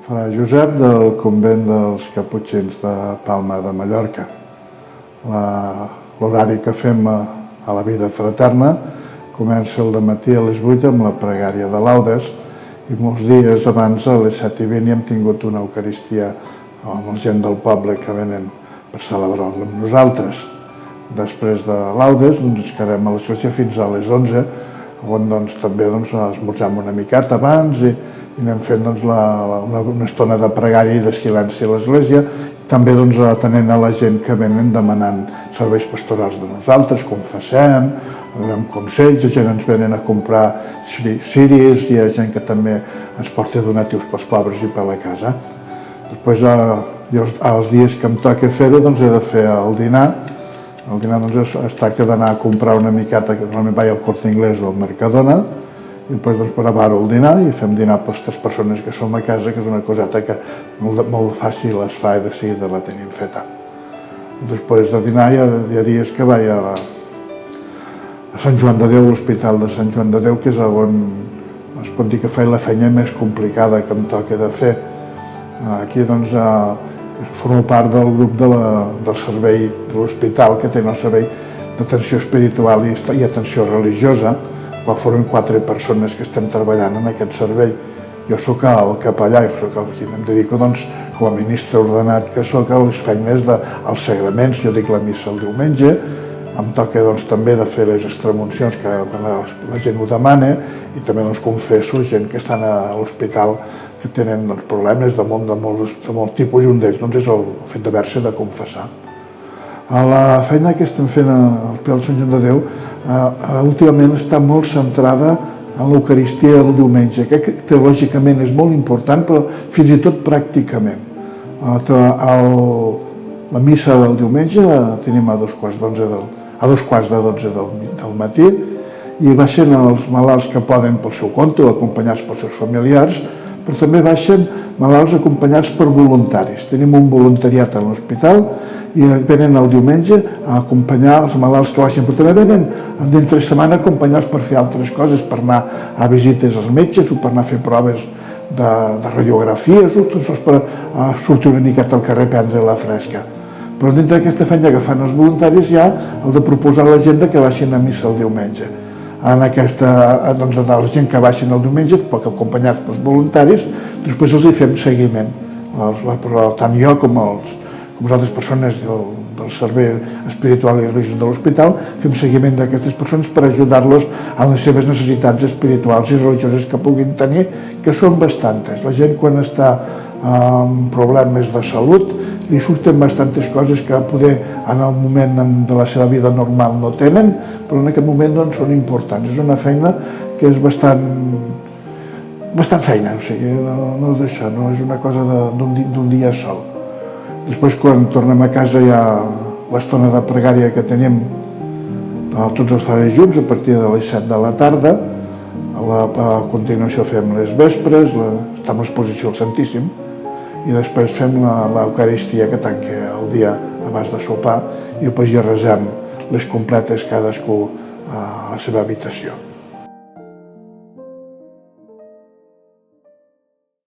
Fra Josep del convent dels Caputxins de Palma de Mallorca. L'horari que fem a la vida fraterna comença al matí a les 8 amb la pregària de laudes i molts dies abans a les 7:20 hem tingut una eucaristia amb la gent del poble que venen per celebrar-la amb nosaltres. Després de laudes ens quedem a l'església fins a les 11, on també esmorzem una miqueta abans i anem fent una estona de pregària i de silenci a l'església, també atenent a la gent que venen demanant serveis pastorals de nosaltres, confessem, donem consells, la gent ens venen a comprar ciris, hi ha gent que també ens porta donatius pels pobres i per la casa. Després, els dies que em toca fer-ho, he de fer el dinar. El dinar es tracta d'anar a comprar una miqueta, que normalment vaig al Corte Inglés o al Mercadona, i després preparo el dinar i fem dinar per les 3 persones que som a casa, que és una coseta que molt fàcil es fa i de seguida la tenim feta. Després de dinar hi ha dies que vaig a Sant Joan de Déu, l'Hospital de Sant Joan de Déu, que és on es pot dir que faig la feina més complicada que em toca de fer. Aquí formo part del grup del servei de l'hospital, que té el servei d'atenció espiritual i atenció religiosa, quan foren 4 persones que estem treballant en aquest servei. Jo soc el capellà, em dedico com a ministre ordenat que soc a les feines dels sagraments. Jo dic la missa el diumenge, em toca també de fer les extremuncions que la gent ho demana i també confesso gent que estan a l'hospital que tenen problemes de molt tipus i un d'ells és el fet d'haver-se de confessar. La feina que estem fent al Hospital de Sant Joan de Déu últimament està molt centrada en l'Eucaristia del diumenge, que teològicament és molt important, però fins i tot pràcticament. La missa del diumenge la tenim a 2:15 del matí i baixen els malalts que poden pel seu compte o acompanyats pels seus familiars, però també baixen malalts acompanyats per voluntaris. Tenim un voluntariat a l'hospital i venen el diumenge a acompanyar els malalts que baixen, però també venen d'entre setmana acompanyats per fer altres coses, per anar a visites als metges o per anar a fer proves de radiografies o per sortir una miqueta al carrer a prendre la fresca. Però dintre d'aquesta feina que fan els voluntaris hi ha el de proposar a la gent que baixin a missa el diumenge. A la gent que baixen el diumenge, acompanyats pels voluntaris, després els hi fem seguiment. Tant jo com les altres persones del servei espiritual i religiós de l'hospital fem seguiment d'aquestes persones per ajudar-los a les seves necessitats espirituals i religioses que puguin tenir, que són bastantes. La gent quan està amb problemes de salut li surten bastantes coses que poder en el moment de la seva vida normal no tenen, però en aquest moment són importants. És una feina que és bastant feina, no és una cosa d'un dia sol. Després, quan tornem a casa, hi ha l'estona de pregària que tenim tots els frares junts a partir de les 7 de la tarda. A continuació fem les vespres, està en l'exposició al Santíssim, i després fem l'Eucaristia que tanca el dia abans de sopar i després ja resem les completes cadascú a la seva habitació.